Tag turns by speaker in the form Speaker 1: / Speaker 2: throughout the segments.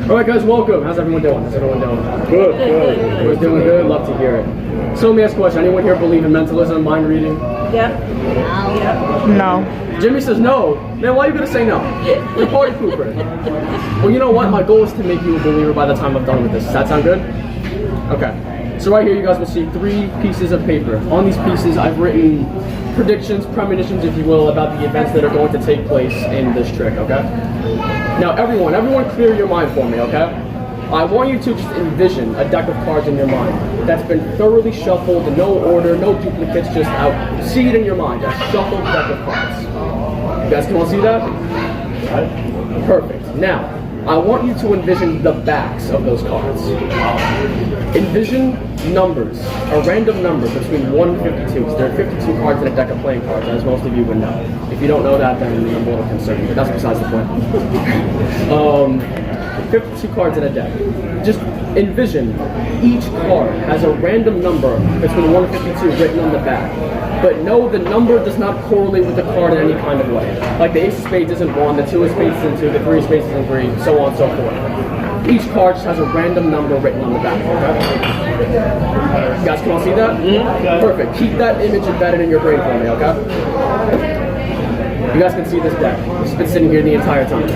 Speaker 1: All right, guys, welcome. How's everyone doing? How's everyone doing?
Speaker 2: Good, good.
Speaker 1: We're doing good. Love to hear it. So let me ask a question. Anyone here believe in mentalism, mind reading?
Speaker 3: Yeah.
Speaker 4: No.
Speaker 1: Jimmy says no. Man, why are you gonna say no? You're a party pooper. Well, you know what? My goal is to make you a believer by the time I'm done with this. Does that sound good? Okay. So right here, you guys will see 3 pieces of paper. On these pieces, I've written predictions, premonitions, if you will, about the events that are going to take place in this trick. Okay. Now, everyone clear your mind for me, okay? I want you to just envision a deck of cards in your mind that's been thoroughly shuffled, no order, no duplicates, just out. See it in your mind, a shuffled deck of cards. You guys can all see that? Perfect. Now, I want you to envision the backs of those cards. Envision numbers, a random number between 1 and 52, because there are 52 cards in a deck of playing cards, as most of you would know. If you don't know that, then I'm a little concerned, but that's besides the point. 52 cards in a deck. Just envision each card has a random number between 1 and 52 written on the back. But no, the number does not correlate with the card in any kind of way. Like the ace of spades isn't 1, the 2 of spades isn't 2, the 3 of spades isn't 3, so on and so forth. Each card just has a random number written on the back. Okay? You guys can all see that? Mm-hmm. Perfect. Keep that image embedded in your brain for me, okay? You guys can see this deck. It's been sitting here the entire time.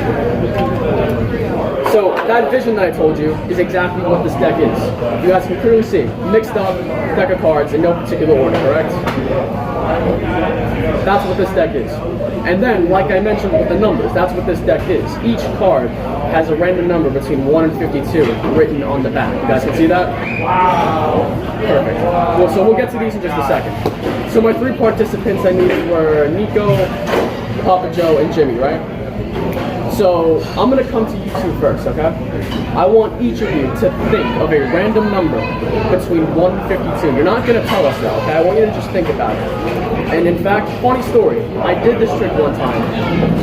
Speaker 1: So that vision that I told you is exactly what this deck is. You guys can clearly see, mixed up deck of cards in no particular order, correct? That's what this deck is. And then, like I mentioned with the numbers, that's what this deck is. Each card has a random number between 1 and 52 written on the back. You guys can see that? Perfect. Well, so we'll get to these in just a second. So my 3 participants I needed were Nico, Papa Joe, and Jimmy, right? So I'm going to come to you 2 first, okay? I want each of you to think of a random number between 1 and 52. You're not going to tell us that, okay? I want you to just think about it. And in fact, funny story, I did this trick one time,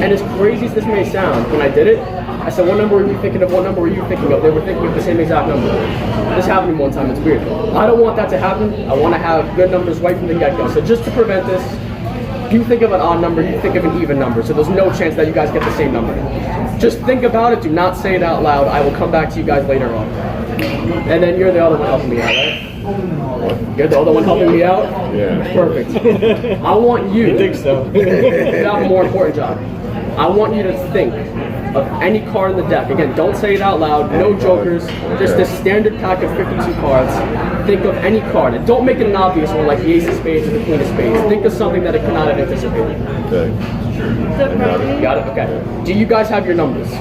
Speaker 1: and as crazy as this may sound, when I did it, I said, what number were you thinking of? What number were you thinking of? They were thinking of the same exact number. This happened to me one time, it's weird. I don't want that to happen. I want to have good numbers right from the get-go. So just to prevent this, you think of an odd number, you think of an even number, so there's no chance that you guys get the same number. Just think about it, do not say it out loud. I will come back to you guys later on. And then you're the other one helping me out, right? You're the other one helping me out?
Speaker 2: Yeah.
Speaker 1: Perfect. I want you.
Speaker 2: You think so?
Speaker 1: You have a more important job. I want you to think of any card in the deck. Again, don't say it out loud, no jokers, just a standard pack of 52 cards. Think of any card, and don't make it an obvious one like the ace of spades or the queen of spades. Think of something that it could not have anticipated.
Speaker 2: Okay.
Speaker 1: You got it? Okay. Do you guys have your numbers?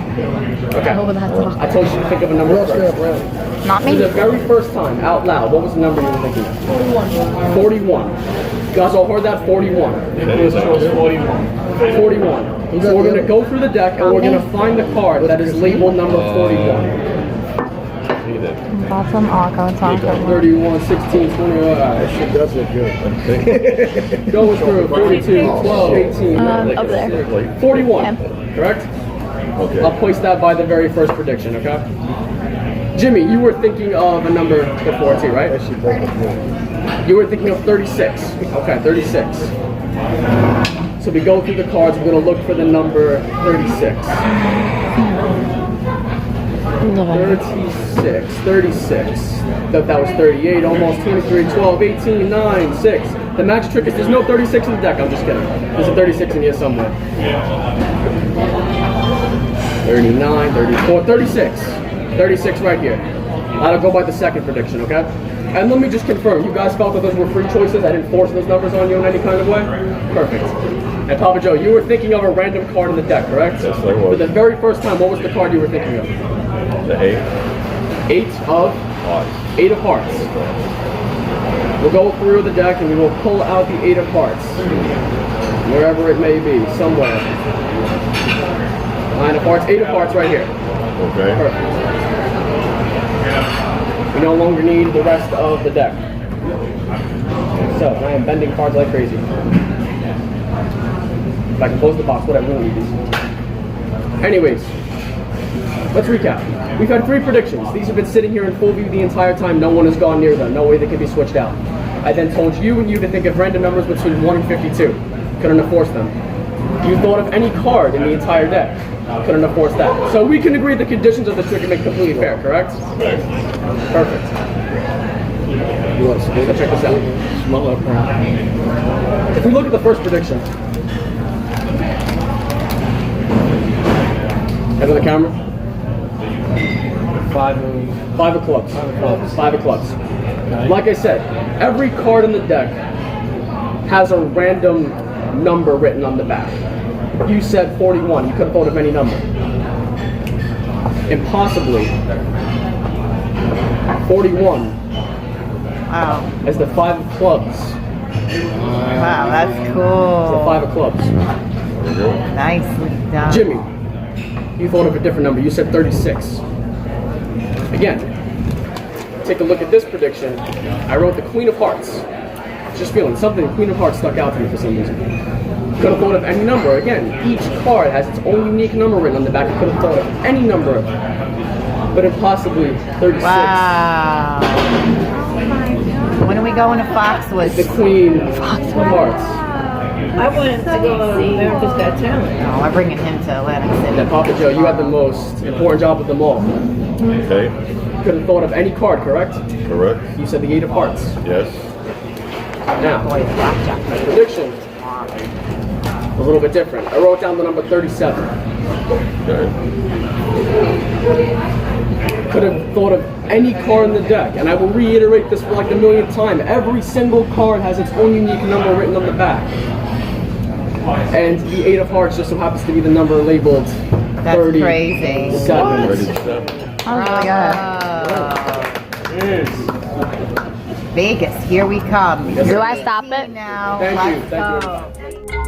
Speaker 1: Okay. I told you to think of a number first.
Speaker 4: Not me.
Speaker 1: For the very first time, out loud, what was the number you were thinking of? 41. 41. You guys all heard that? 41.
Speaker 2: It was 41.
Speaker 1: 41. So we're going to go through the deck and we're going to find the card that is labeled number 41.
Speaker 4: Bottom Arco, top
Speaker 1: 31, 16, 20,
Speaker 2: That shit does look good.
Speaker 1: going through 42, 12, 18,
Speaker 4: up there.
Speaker 1: 41,
Speaker 4: Yeah.
Speaker 1: correct?
Speaker 2: Okay.
Speaker 1: I'll place that by the very first prediction, okay? Jimmy, you were thinking of a number before too, right? You were thinking of 36. Okay, 36. So we go through the cards, we're going to look for the number 36. 36. That was 38, almost 23, 12, 18, 9, 6. The magic trick is there's no 36 in the deck, I'm just kidding. There's a 36 in here somewhere. 39, 34, 36. 36 right here. I'll go by the second prediction, okay? And let me just confirm, you guys felt that those were free choices? I didn't force those numbers on you in any kind of way? Perfect. And Papa Joe, you were thinking of a random card in the deck, correct?
Speaker 2: Yes, I was.
Speaker 1: For the very first time, what was the card you were thinking of?
Speaker 2: The 8.
Speaker 1: 8 of
Speaker 2: Hearts.
Speaker 1: 8 of hearts. We'll go through the deck and we will pull out the 8 of hearts. Wherever it may be, somewhere. 9 of hearts, 8 of hearts right here.
Speaker 2: Okay.
Speaker 1: Perfect. We no longer need the rest of the deck. So, I am bending cards like crazy. If I can close the box, whatever, we don't need these. Anyways, let's recap. We've had 3 predictions. These have been sitting here in full view the entire time. No one has gone near them. No way they can be switched out. I then told you and you to think of random numbers between 1 and 52. Couldn't have forced them. You thought of any card in the entire deck. Couldn't have forced that. So we can agree the conditions of the trick make completely fair, correct? Perfect. You want to check this out. Small up. If we look at the first prediction. Head of the camera. Five of clubs. Five of clubs. Okay. Like I said, every card in the deck has a random number written on the back. You said 41. You could have thought of any number. Impossibly, 41
Speaker 4: Wow.
Speaker 1: is the 5 of clubs.
Speaker 4: Wow, that's
Speaker 1: It's the
Speaker 4: cool.
Speaker 1: 5 of clubs.
Speaker 4: Nicely done.
Speaker 1: Jimmy, you thought of a different number. You said 36. Again, take a look at this prediction. I wrote the Queen of Hearts. Just feeling something, Queen of Hearts stuck out to me for some reason. Could have thought of any number. Again, each card has its own unique number written on the back. I could have thought of any number, but impossibly 36.
Speaker 4: Wow. When are we going to Foxwoods?
Speaker 1: The Queen of Hearts.
Speaker 3: I wanted to go on America's Got Talent.
Speaker 4: No, we're bringing him to Atlantic City.
Speaker 1: And Papa Joe, you had the most important job of them all.
Speaker 2: Okay.
Speaker 1: Could have thought of any card, correct?
Speaker 2: Correct.
Speaker 1: You said the 8 of Hearts.
Speaker 2: Yes.
Speaker 1: Now,
Speaker 4: Boy, blackjack.
Speaker 1: my prediction, a little bit different. I wrote down the number 37.
Speaker 2: Okay.
Speaker 1: Could have thought of any card in the deck, and I will reiterate this for like the millionth time. Every single card has its own unique number written on the back. And the 8 of Hearts just so happens to be the number labeled
Speaker 4: That's
Speaker 1: 37.
Speaker 4: crazy.
Speaker 2: 37.
Speaker 4: Oh my God. Vegas, here we come.
Speaker 1: Yes,
Speaker 4: Do
Speaker 1: sir.
Speaker 4: I stop it? Now,
Speaker 1: Thank you.
Speaker 4: let's
Speaker 1: Thank you.
Speaker 4: go.